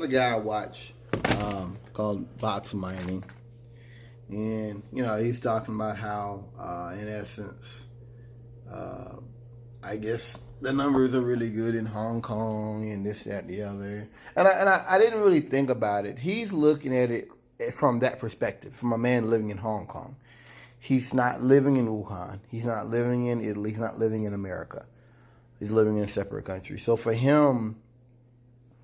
there's a guy I watch called Box Mining, and he's talking about how, in essence, I guess the numbers are really good in Hong Kong and this, that, and the other. And I didn't really think about it. He's looking at it from that perspective, from a man living in Hong Kong. He's not living in Wuhan. He's not living in Italy. He's not living in America. He's living in a separate country. So for him,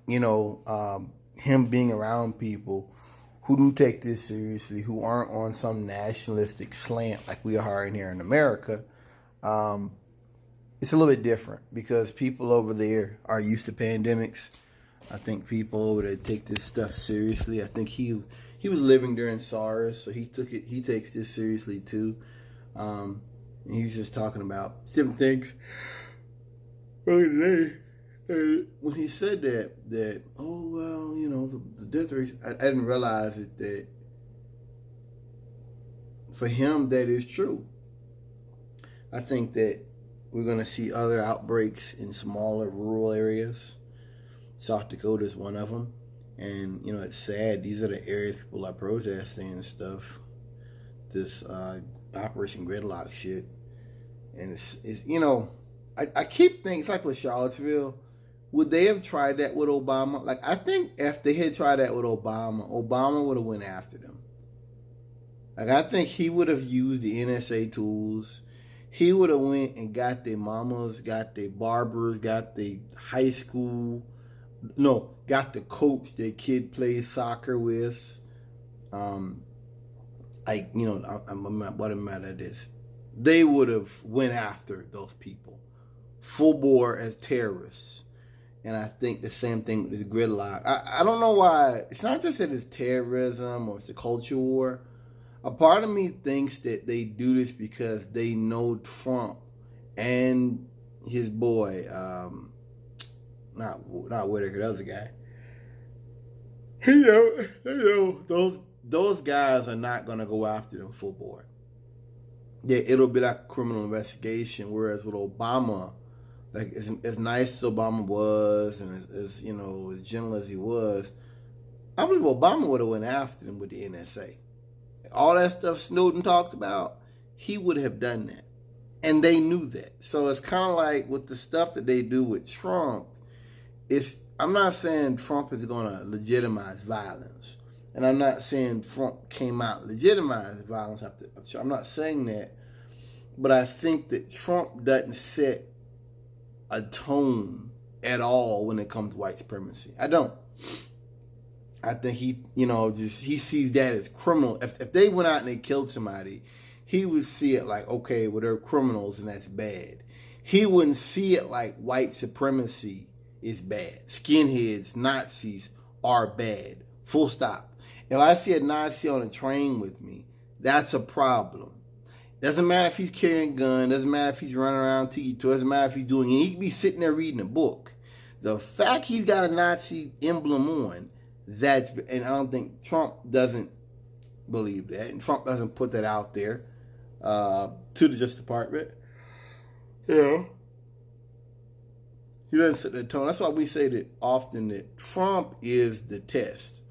him being around people who do take this seriously, who aren't on some nationalistic slant like we are in here in America, it's a little bit different because people over there are used to pandemics. I think people over there take this stuff seriously. I think he was living during SARS, so he takes this seriously too. And he was just talking about different things earlier today. And when he said that the death rate, I didn't realize that for him that is true. I think that we're going to see other outbreaks in smaller rural areas. South Dakota is one of them. And, it's sad. These are the areas people are protesting and stuff. This Operation Gridlock shit. And it's I keep thinking, it's like with Charlottesville. Would they have tried that with Obama? Like, I think if they had tried that with Obama would have went after them. Like, I think he would have used the NSA tools. He would have went and got their mamas, got their barbers, got the high school, got the coach their kid plays soccer with. What a matter it is. They would have went after those people full bore as terrorists. And I think the same thing with this gridlock. I don't know why. It's not just that it's terrorism or it's a culture war. A part of me thinks that they do this because they know Trump and his boy, not Whitaker, the other guy. Those guys are not going to go after them full bore. Yeah, it'll be like a criminal investigation. Whereas with Obama, like as nice as Obama was and as gentle as he was, I believe Obama would have went after them with the NSA. All that stuff Snowden talked about, he would have done that. And they knew that. So it's kind of like with the stuff that they do with Trump, I'm not saying Trump is going to legitimize violence. And I'm not saying Trump came out and legitimized violence. I'm not saying that. But I think that Trump doesn't set a tone at all when it comes to white supremacy. I don't. I think he sees that as criminal. If they went out and they killed somebody, he would see it like, okay, well, they're criminals and that's bad. He wouldn't see it like white supremacy is bad. Skinheads, Nazis are bad. Full stop. If I see a Nazi on a train with me, that's a problem. Doesn't matter if he's carrying a gun. Doesn't matter if he's running around tiki toys. Doesn't matter if he's doing it. He could be sitting there reading a book. The fact he's got a Nazi emblem on, and I don't think Trump doesn't believe that, and Trump doesn't put that out there to the Justice Department. He doesn't set the tone. That's why we say that often that Trump is the test.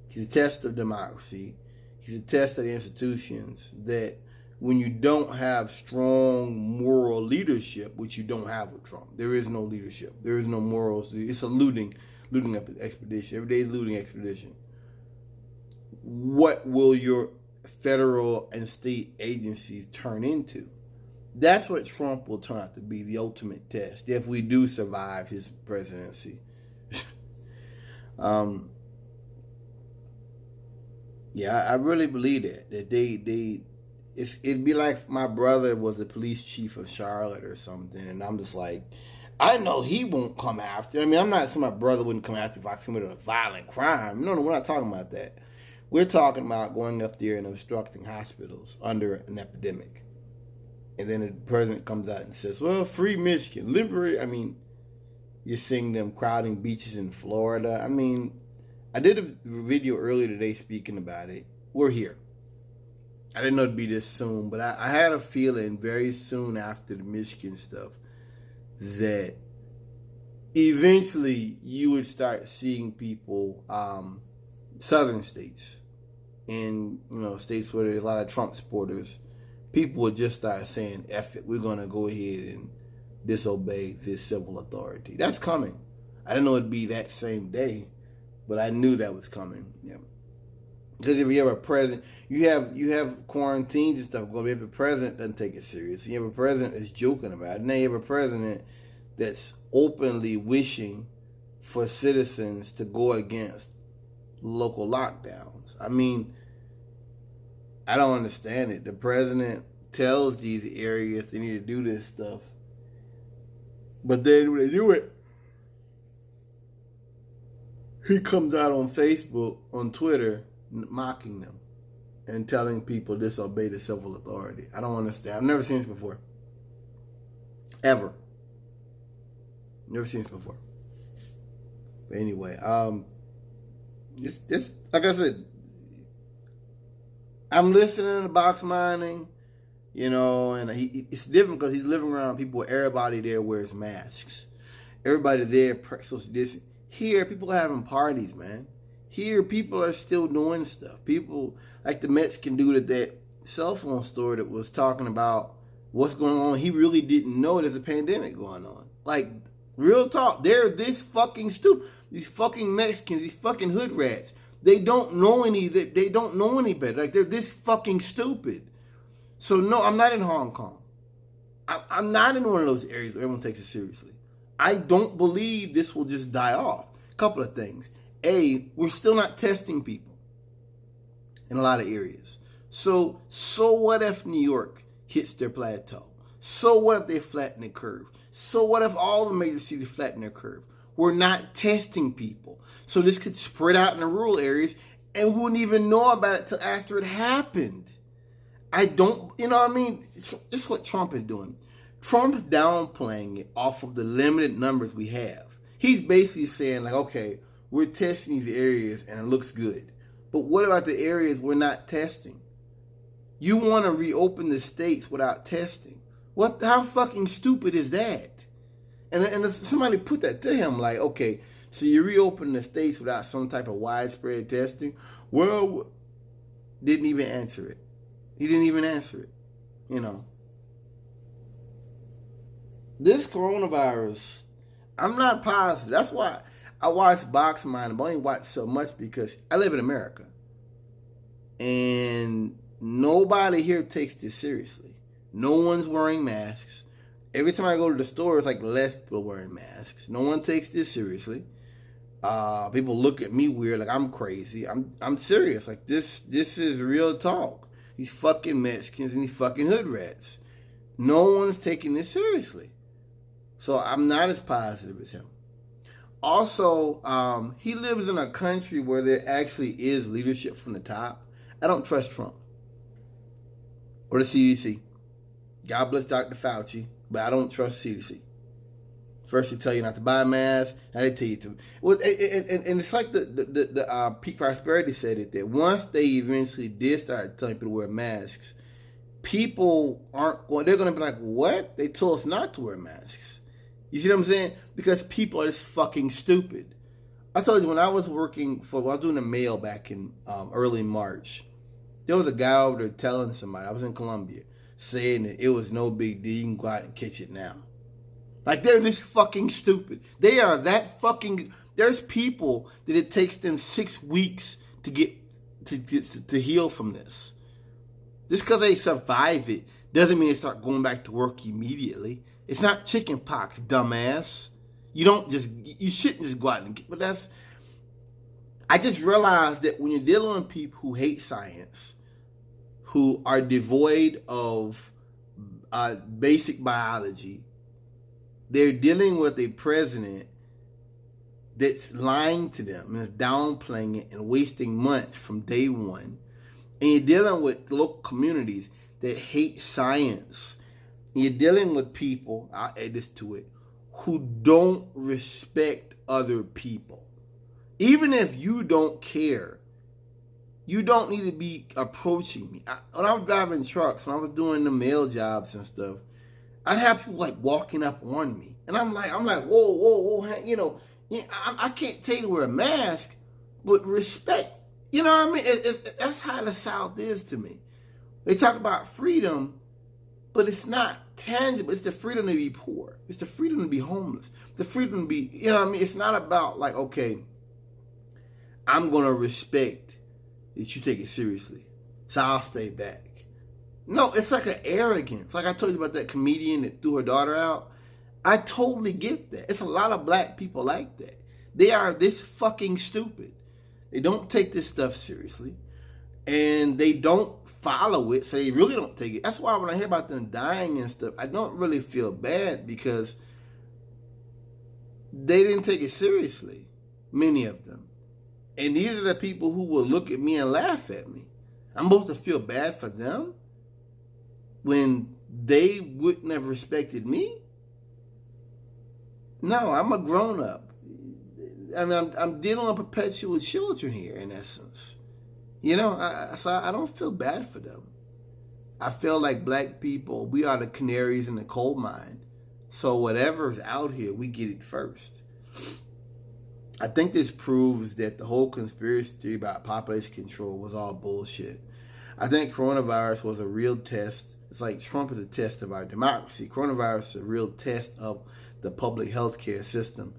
He's a test of democracy. He's a test of the institutions that when you don't have strong moral leadership, which you don't have with Trump, there is no leadership. There is no morals. It's a looting expedition. Every day is looting expedition. What will your federal and state agencies turn into? That's what Trump will turn out to be, the ultimate test, if we do survive his presidency. I really believe that it'd be like my brother was the police chief of Charlotte or something, and I'm just like, I know he won't come after. I mean, I'm not saying my brother wouldn't come after if I committed a violent crime. No, we're not talking about that. We're talking about going up there and obstructing hospitals under an epidemic. And then the president comes out and says, well, free Michigan, liberate. I mean, you're seeing them crowding beaches in Florida. I mean, I did a video earlier today speaking about it. We're here. I didn't know it'd be this soon, but I had a feeling very soon after the Michigan stuff that eventually you would start seeing people, southern states, in states where there's a lot of Trump supporters, people would just start saying, F it, we're going to go ahead and disobey this civil authority. That's coming. I didn't know it'd be that same day, but I knew that was coming. Yeah. Because if you have a president, you have quarantines and stuff going. If a president doesn't take it serious, you have a president that's joking about it, and then you have a president that's openly wishing for citizens to go against local lockdowns. I mean, I don't understand it. The president tells these areas they need to do this stuff, but then when they do it, he comes out on Facebook, on Twitter, mocking them and telling people disobey the civil authority. I don't understand. I've never seen this before. Ever. Never seen this before. But anyway, it's like I said, I'm listening to Box Mining, and it's different because he's living around people where everybody there wears masks. Everybody there social distancing. Here, people are having parties, man. Here, people are still doing stuff. People, like the Mexican dude at that cell phone store that was talking about what's going on. He really didn't know there's a pandemic going on. Like, real talk. They're this fucking stupid. These fucking Mexicans, these fucking hood rats. They don't know any better. Like, they're this fucking stupid. So, no, I'm not in Hong Kong. I'm not in one of those areas where everyone takes it seriously. I don't believe this will just die off. A couple of things. A, we're still not testing people in a lot of areas. So what if New York hits their plateau? So what if they flatten the curve? So what if all the major cities flatten their curve? We're not testing people. So this could spread out in the rural areas and we wouldn't even know about it till after it happened. I don't, it's what Trump is doing. Trump's downplaying it off of the limited numbers we have. He's basically saying, like, okay, we're testing these areas and it looks good. But what about the areas we're not testing? You want to reopen the states without testing. How fucking stupid is that? And somebody put that to him, like, okay, so you reopen the states without some type of widespread testing? Well, didn't even answer it. He didn't even answer it, This coronavirus, I'm not positive. That's why I watch Box Mining, but I only watch so much because I live in America. And nobody here takes this seriously. No one's wearing masks. Every time I go to the store, it's like less people wearing masks. No one takes this seriously. People look at me weird, like I'm crazy. I'm serious. Like this is real talk. These fucking Mexicans and these fucking hood rats. No one's taking this seriously. So I'm not as positive as him. Also, he lives in a country where there actually is leadership from the top. I don't trust Trump or the CDC. God bless Dr. Fauci, but I don't trust CDC. First they tell you not to buy masks, now they tell you to. Well, and it's like the Peak Prosperity said it, that once they eventually did start telling people to wear masks, people aren't going. They're going to be like, "What? They told us not to wear masks." You see what I'm saying? Because people are just fucking stupid. I told you when I was doing the mail back in early March, there was a guy over there telling somebody, I was in Colombia, saying that it was no big deal, you can go out and catch it now. Like, they're this fucking stupid. They are that fucking, there's people that it takes them 6 weeks to get to heal from this. Just because they survive it doesn't mean they start going back to work immediately. It's not chicken pox, dumbass. You shouldn't just go out and get, but I just realized that when you're dealing with people who hate science, who are devoid of basic biology, they're dealing with a president that's lying to them and is downplaying it and wasting months from day one. And you're dealing with local communities that hate science. And you're dealing with people, I'll add this to it, who don't respect other people. Even if you don't care, you don't need to be approaching me. When I was driving trucks, when I was doing the mail jobs and stuff, I'd have people like walking up on me. And I'm like, whoa, you know, I can't tell you to wear a mask, but respect. You know what I mean? That's how the South is to me. They talk about freedom, but it's not tangible. It's the freedom to be poor. It's the freedom to be homeless. The freedom to be, you know what I mean? It's not about like, okay, I'm going to respect that you take it seriously, so I'll stay back. No, it's like an arrogance. Like I told you about that comedian that threw her daughter out. I totally get that. It's a lot of black people like that. They are this fucking stupid. They don't take this stuff seriously. And they don't follow it, so they really don't take it. That's why when I hear about them dying and stuff, I don't really feel bad because they didn't take it seriously, many of them. And these are the people who will look at me and laugh at me. I'm supposed to feel bad for them when they wouldn't have respected me? No, I'm a grown-up. I mean, I'm dealing with perpetual children here, in essence. You know, so I don't feel bad for them. I feel like black people, we are the canaries in the coal mine. So whatever's out here, we get it first. I think this proves that the whole conspiracy theory about population control was all bullshit. I think coronavirus was a real test. It's like Trump is a test of our democracy. Coronavirus is a real test of the public health care system.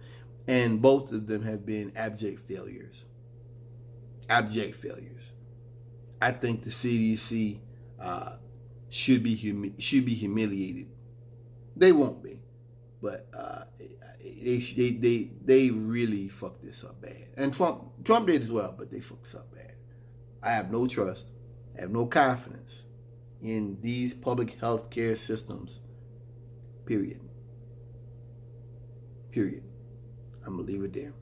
And both of them have been abject failures. Abject failures. I think the CDC should be humiliated. They won't be, but they really fucked this up bad. And Trump did as well, but they fucked this up bad. I have no trust. I have no confidence in these public health care systems. Period. I'm going to leave it there.